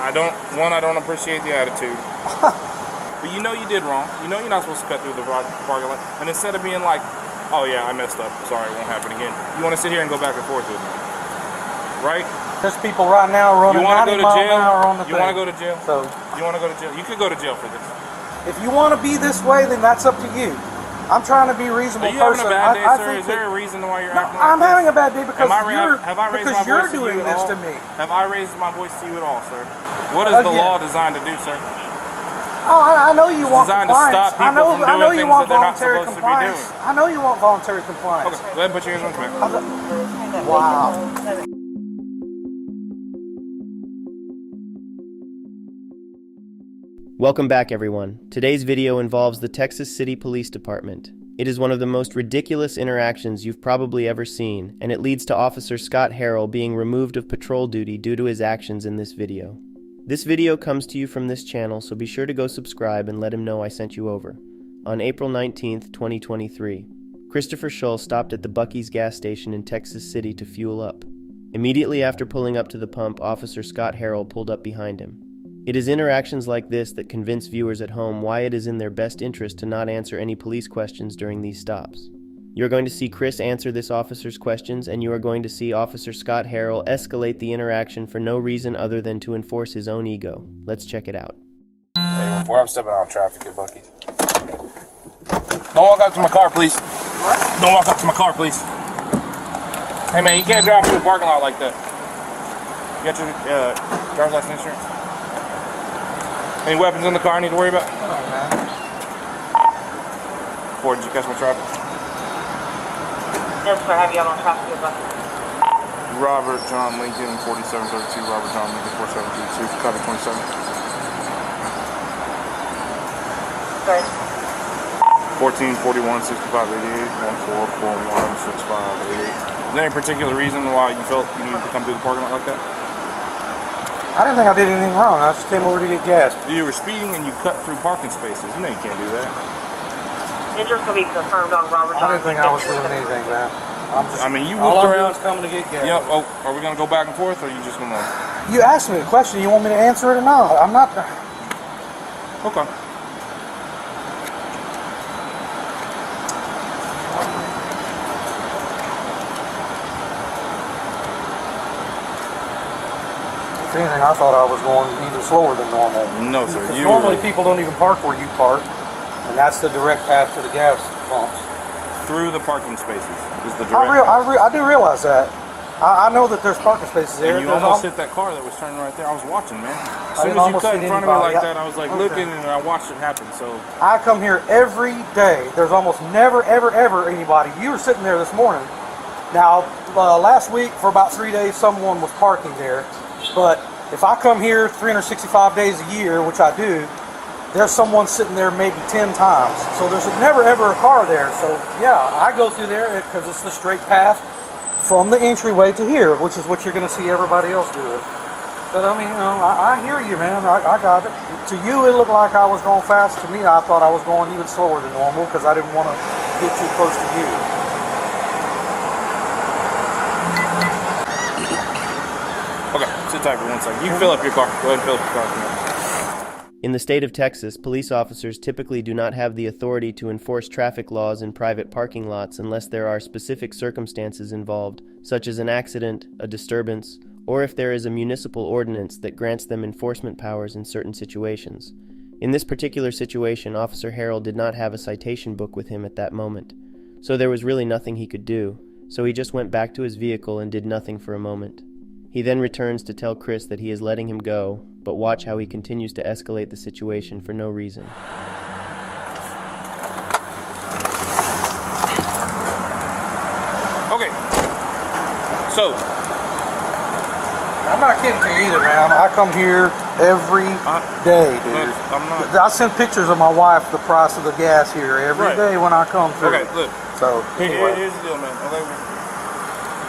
I don't appreciate the attitude. But you know you did wrong. You know you're not supposed to cut through the parking lot. And instead of being like, oh yeah, I messed up, sorry, it won't happen again, you want to sit here and go back and forth with me. Right? There's people right now running 90 miles an hour on the thing. You want to go to jail? So, you want to go to jail? You could go to jail for this. If you want to be this way, then that's up to you. I'm trying to be a reasonable person. Are you having a bad day, sir? Is there a reason why you're acting like I'm this? having a bad day because you're doing this to me. Have I raised my voice to you at all, sir? What is the law designed to do, sir? Oh, I know you want compliance. I know you want voluntary compliance. I know you want voluntary compliance. Okay, go ahead and put your hands on the Wow. Welcome back, everyone. Today's video involves the Texas City Police Department. It is one of the most ridiculous interactions you've probably ever seen, and it leads to Officer Scott Harrell being removed of patrol duty due to his actions in this video. This video comes to you from this channel, so be sure to go subscribe and let him know I sent you over. On April 19th, 2023, Christopher Shull stopped at the Buckees gas station in Texas City to fuel up. Immediately after pulling up to the pump, Officer Scott Harrell pulled up behind him. It is interactions like this that convince viewers at home why it is in their best interest to not answer any police questions during these stops. You're going to see Chris answer this officer's questions, and you are going to see Officer Scott Harrell escalate the interaction for no reason other than to enforce his own ego. Let's check it out. Hey, before I'm stepping out of traffic at Bucky's. Don't walk up to my car, please. What? Don't walk up to my car, please. Hey, man, you can't drive through the parking lot like that. You got your driver's license insurance? Any weapons in the car I need to worry about? Oh, man. Ford, did you catch my traffic? Yes, sir. Have you on traffic here, Bucky? Robert John Lincoln, 4732. Robert John Lincoln, 4732. Traffic 27. Sorry. 1441 6588 1441 6588. Is there any particular reason why you felt you needed to come through the parking lot like that? I didn't think I did anything wrong. I just came over to get gas. You were speeding and you cut through parking spaces. You know you can't do that. It's just going to be confirmed on Robert John. I didn't think I was doing anything, man. I mean, you all looked I'm around. doing is coming to get gas. Yeah. Oh, are we going to go back and forth, or are you just going to? You asked me a question. You want me to answer it or not? I'm not. Okay. If anything, I thought I was going even slower than normal. No, sir. Normally people don't even park where you park, and that's the direct path to the gas pumps. Through the parking spaces is the direct I do realize that. I know that there's parking spaces there. And you almost hit that car that was turning right there. I was watching, man. As soon as you cut in front of me like that, I was like looking, and I watched it happen. So I come here every day. There's almost never, ever, ever anybody. You were sitting there this morning. Now, last week for about 3 days, someone was parking there. But if I come here 365 days a year, which I do, there's someone sitting there maybe 10 times. So there's never ever a car there. So yeah, I go through there because it's the straight path from the entryway to here, which is what you're going to see everybody else do it. But I mean, you know, I hear you, man. I got it. To you, it looked like I was going fast. To me, I thought I was going even slower than normal because I didn't want to get too close to you. okay, sit tight for 1 second. You can fill up your car. Go ahead and fill up your car. In the state of Texas, police officers typically do not have the authority to enforce traffic laws in private parking lots unless there are specific circumstances involved, such as an accident, a disturbance, or if there is a municipal ordinance that grants them enforcement powers in certain situations. In this particular situation, Officer Harrell did not have a citation book with him at that moment, so there was really nothing he could do, so he just went back to his vehicle and did nothing for a moment. He then returns to tell Chris that he is letting him go, but watch how he continues to escalate the situation for no reason. Okay. So I'm not kidding to you either, man. I come here every day, dude. I send pictures of my wife the price of the gas here every day when I come through. Okay, look. So anyway. Here's the deal, man. Okay,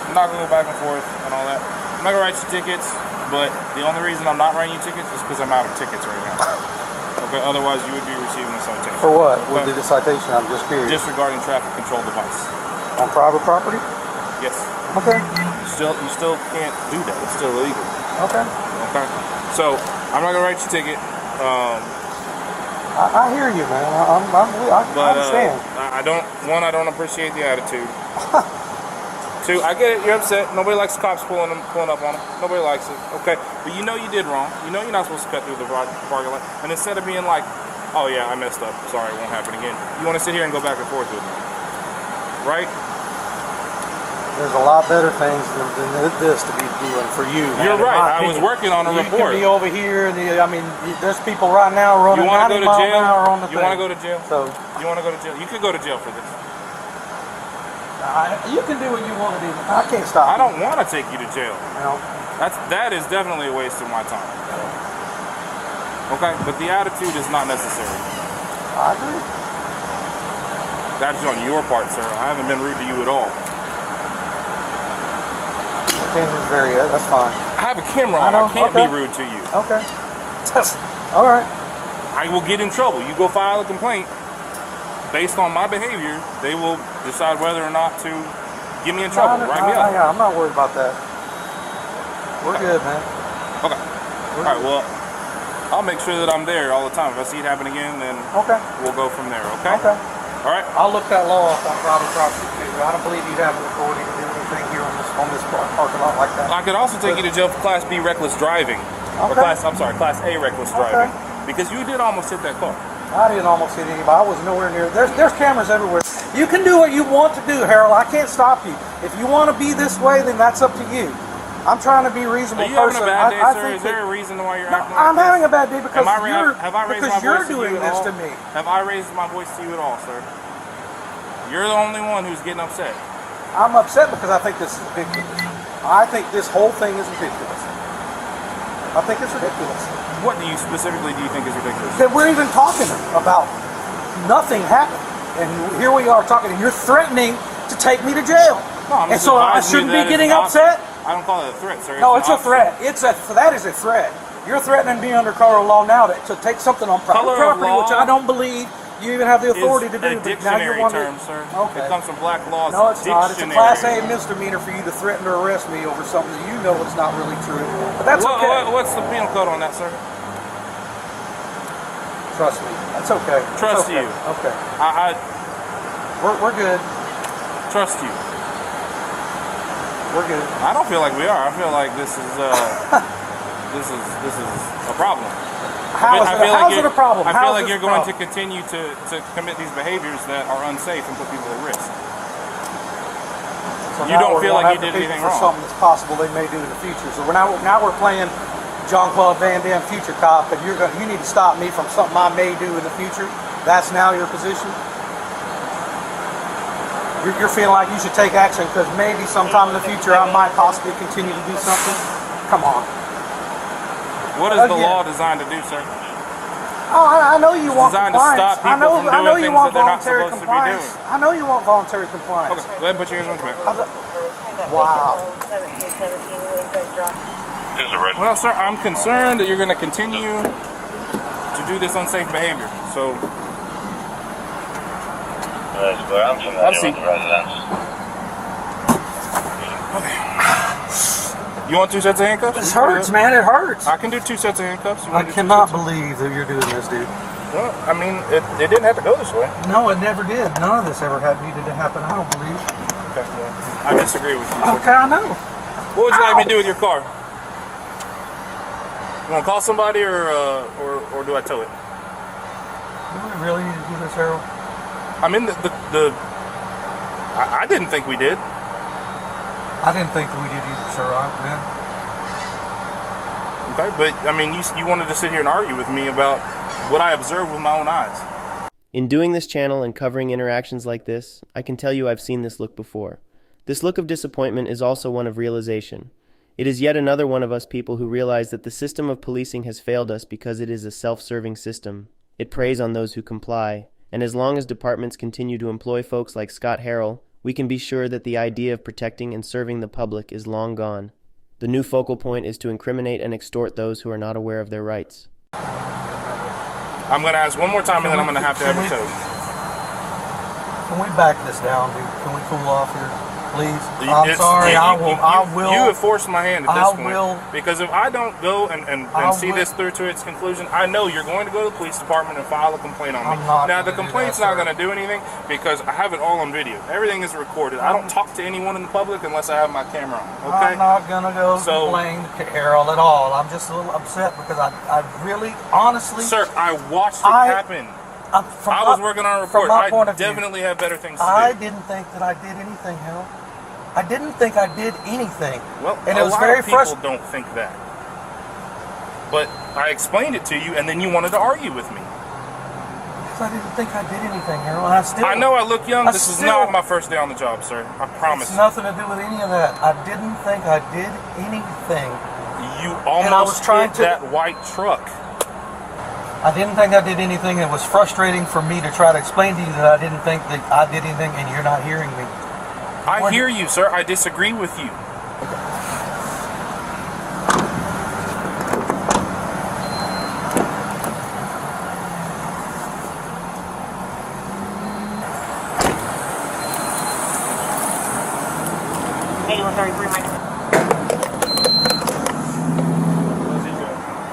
I'm not gonna go back and forth and all that. I'm not gonna write you tickets, but the only reason I'm not writing you tickets is because I'm out of tickets right now. Okay, otherwise you would be receiving a citation. For what? What did the citation? I'm just curious. Disregarding traffic control device. On private property? Yes. Okay. You still can't do that. It's still illegal. Okay. Okay. So I'm not gonna write you a ticket. I hear you, man. I understand. I don't appreciate the attitude. Two, I get it. You're upset. Nobody likes cops pulling up on them. Nobody likes it. Okay, but you know you did wrong. You know you're not supposed to cut through the parking lot. And instead of being like, "Oh yeah, I messed up. Sorry, it won't happen again," you want to sit here and go back and forth with me, right? There's a lot better things than this to be doing for you. You're right. I was working on a report. You can be over here. I mean, there's people right now running 90 miles an hour on the thing. You want to go to jail? So you want to go to jail? You could go to jail for this. You can do what you want to do. I can't stop you. I don't want to take you to jail. No. That is definitely a waste of my time. Okay, but the attitude is not necessary. I agree. That's on your part, sir. I haven't been rude to you at all. That's fine. I have a camera on. I can't be rude to you. Okay. All right. I will get in trouble. You go file a complaint. Based on my behavior, they will decide whether or not to get me in trouble. Write me up. Yeah, I'm not worried about that. We're good, man. Okay. All right, well, I'll make sure that I'm there all the time. If I see it happen again, then we'll go from there, okay? Okay. All right? I'll look that law up on private property, too. I don't believe you have the authority to do anything here on this parking lot like that. I could also take you to jail for Class B reckless driving. Or Class A reckless driving. Because you did almost hit that car. I didn't almost hit anybody. I was nowhere near. There's cameras everywhere. You can do what you want to do, Harold. I can't stop you. If you want to be this way, then that's up to you. I'm trying to be a reasonable person. Are you having a bad day, sir? Is there a reason why you're acting like I'm this? having a bad day because you're doing this to me. Have I raised my voice to you at all, sir? You're the only one who's getting upset. I'm upset because I think this is ridiculous. I think this whole thing is ridiculous. I think it's ridiculous. What specifically do you think is ridiculous? That we're even talking about nothing happened. And here we are talking, and you're threatening to take me to jail. No, and so I shouldn't be getting upset? I don't call it a threat, sir. No, it's a threat. That is a threat. You're threatening me under color of law now to take something on private property, which I don't believe you even have the authority to do. It's a dictionary term, sir. Okay. It comes from black laws. No, it's not. It's a Class A misdemeanor for you to threaten to arrest me over something that you know is not really true. But that's okay. What's the penal code on that, sir? Trust me. That's okay. Trust you. Okay. We're good. Trust you. We're good. I don't feel like we are. I feel like this is this is a problem. How is it a problem? I feel like you're going to continue to commit these behaviors that are unsafe and put people at risk. So you don't feel like you did anything wrong. Something that's possible they may do in the future. So now we're playing Jean-Claude Van Damme Future Cop, and you need to stop me from something I may do in the future. That's now your position. You're feeling like you should take action because maybe sometime in the future I might possibly continue to do something. Come on. What is the law designed to do, sir? Oh, I know you want compliance. Designed to stop people from doing things that they're not supposed to be doing. I know you want voluntary compliance. Okay, go ahead and put your hands on the back. Wow. Well, sir, I'm concerned that you're going to continue to do this unsafe behavior. So, I'll see. Okay. You want 2 sets of handcuffs? This hurts, man. It hurts. I can do 2 sets of handcuffs. I cannot believe that you're doing this, dude. Well, I mean, it didn't have to go this way. No, it never did. None of this ever needed to happen, I don't believe. Okay, well, I disagree with you. Okay, I know. What would you like me to do with your car? You want to call somebody or do I tow it? Do we really need to do this, Harold? I mean, I didn't think we did. I didn't think we did either, sir. Man. Okay, but I mean, you wanted to sit here and argue with me about what I observed with my own eyes. In doing this channel and covering interactions like this, I can tell you I've seen this look before. This look of disappointment is also one of realization. It is yet another one of us people who realize that the system of policing has failed us because it is a self-serving system. It preys on those who comply, and as long as departments continue to employ folks like Scott Harrell, we can be sure that the idea of protecting and serving the public is long gone. The new focal point is to incriminate and extort those who are not aware of their rights. I'm going to ask one more time and then I'm going to have it towed. Can we back this down, dude? Can we cool off here? Please. I'm sorry. I will. You have forced my hand at this point. will. Because if I don't go and see this through to its conclusion, I know you're going to go to the police department and file a complaint on me. Now, the complaint's not going to do anything because I have it all on video. Everything is recorded. I don't talk to anyone in the public unless I have my camera on. Okay? I'm not going to go complain to Carol at all. I'm just a little upset because I really, honestly... Sir, I watched it happen. I was working on a report. I definitely have better things to do. I didn't think that I did anything, Harold. I didn't think I did anything. Well, and it was very frustrating. People don't think that. But I explained it to you, and then you wanted to argue with me. Because I didn't think I did anything, Harold. I know I look young. This is not my first day on the job, sir. I promise. It's nothing to do with any of that. I didn't think I did anything. You almost hit that white truck. I didn't think I did anything. It was frustrating for me to try to explain to you that I didn't think that I did anything, and you're not hearing me. I hear you, sir. I disagree with you.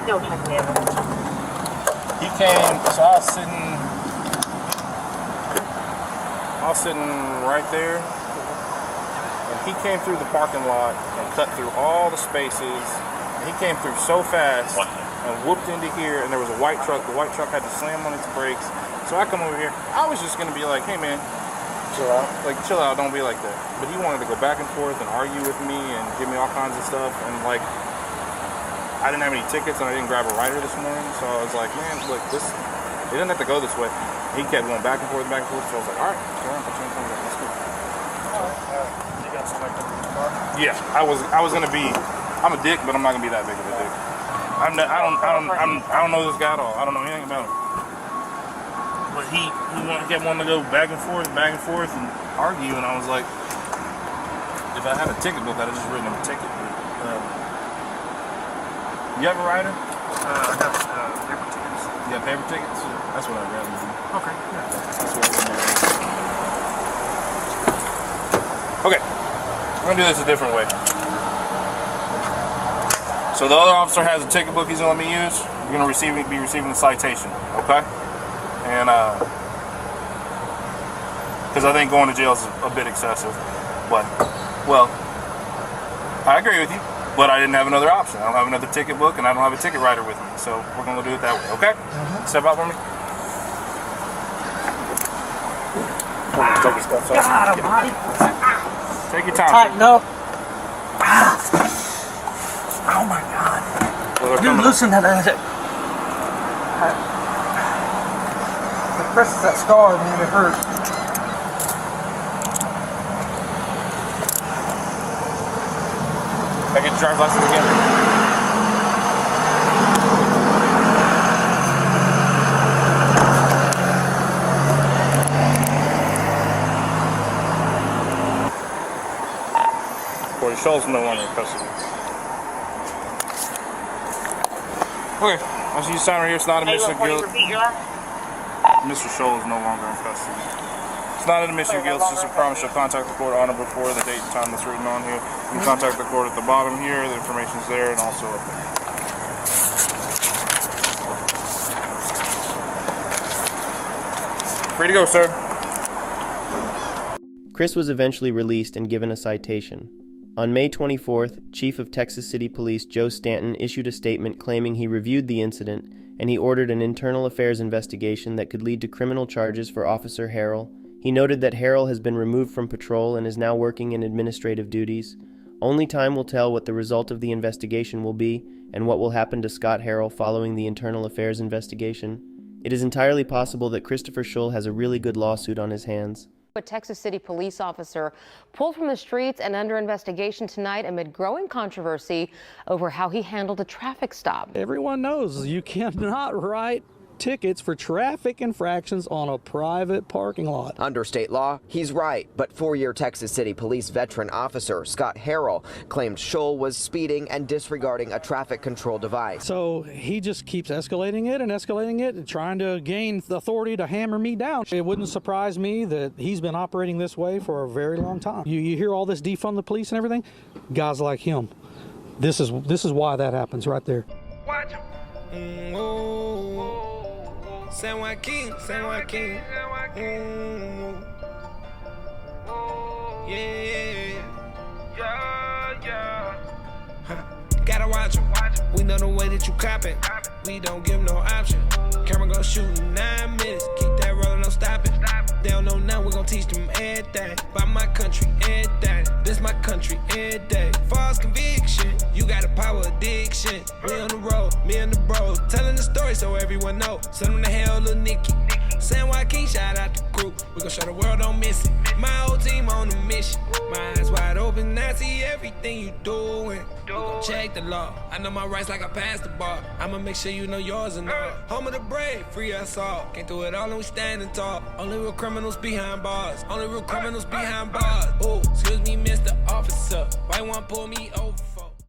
Still checking in. He came, so I was sitting right there, and he came through the parking lot and cut through all the spaces. He came through so fast and whooped into here, and there was a white truck. The white truck had to slam on its brakes. So I come over here. I was just gonna be like, hey man, chill out. Like, chill out, don't be like that. But he wanted to go back and forth and argue with me and give me all kinds of stuff, and like, I didn't have any tickets and I didn't grab a rider this morning, so I was like, man, look, it didn't have to go this way. He kept going back and forth, so I was like, all right, let's go. You got selected in the car? Yeah, I was gonna be. I'm a dick, but I'm not gonna be that big of a dick. I don't know this guy at all. I don't know anything about him. But he kept wanting to go back and forth, and argue, and I was like, if I had a ticket book, I'd have just written him a ticket. You have a rider? I got paper tickets. You got paper tickets? That's what I'd rather do. Okay. Yeah. That's what I'm gonna do. Okay. We're gonna do this a different way. So the other officer has a ticket book he's gonna let me use. You're gonna be receiving a citation, okay? And because I think going to jail is a bit excessive. But, well, I agree with you. But I didn't have another option. I don't have another ticket book, and I don't have a ticket writer with me. So we're going to do it that way, okay? Step out for me. Take your steps off. God almighty. Take your time. Tighten up. Oh my God. Well, Dude, loosen that. It presses that scar, man. It hurts. Can I get your driver's license again? Shull's no longer in custody. Okay, I see you sign right here. It's not an admission of guilt. Mr. Shull is no longer in custody. It's not an admission of guilt. It's just a promise you'll contact the court on or before the date and time that's written on here. You can contact the court at the bottom here. The information's there and also up there. Free to go, sir. Chris was eventually released and given a citation. On May 24th, Chief of Texas City Police Joe Stanton issued a statement claiming he reviewed the incident and he ordered an internal affairs investigation that could lead to criminal charges for Officer Harrell. He noted that Harrell has been removed from patrol and is now working in administrative duties. Only time will tell what the result of the investigation will be and what will happen to Scott Harrell following the internal affairs investigation. It is entirely possible that Christopher Shull has a really good lawsuit on his hands. A Texas City police officer pulled from the streets and under investigation tonight amid growing controversy over how he handled a traffic stop. Everyone knows you cannot write tickets for traffic infractions on a private parking lot. Under state law, he's right, but 4-year Texas City Police veteran officer Scott Harrell claimed Shull was speeding and disregarding a traffic control device. So he just keeps escalating it and trying to gain the authority to hammer me down. It wouldn't surprise me that he's been operating this way for a very long time. You hear all this defund the police and everything? Guys like him. This is why that happens right there. Watch him. San Joaquin. Yeah. Gotta watch him. We know the way that you copping. We don't give no option. Camera gon' shoot in 9 minutes. Keep that rolling, no stopping. They don't know now, we gon' teach them everything. By my country, everything. This my country, every day. False conviction, you got a power addiction. We on the road, me and the bros, telling the story so everyone know. Send them to hell, little Nicky. San Joaquin, shout out the crew. We gon' show the world, don't miss it. My whole team on a mission. My eyes wide open, I see everything you doing. We gon' check the law. I know my rights like I passed the bar. I'ma make sure you know yours and all. Home of the brave, free us all. Can't do it all and we standing tall. Only real criminals behind bars. Only real criminals behind bars. Ooh, excuse me, Mr. Officer. Why you wanna pull me over?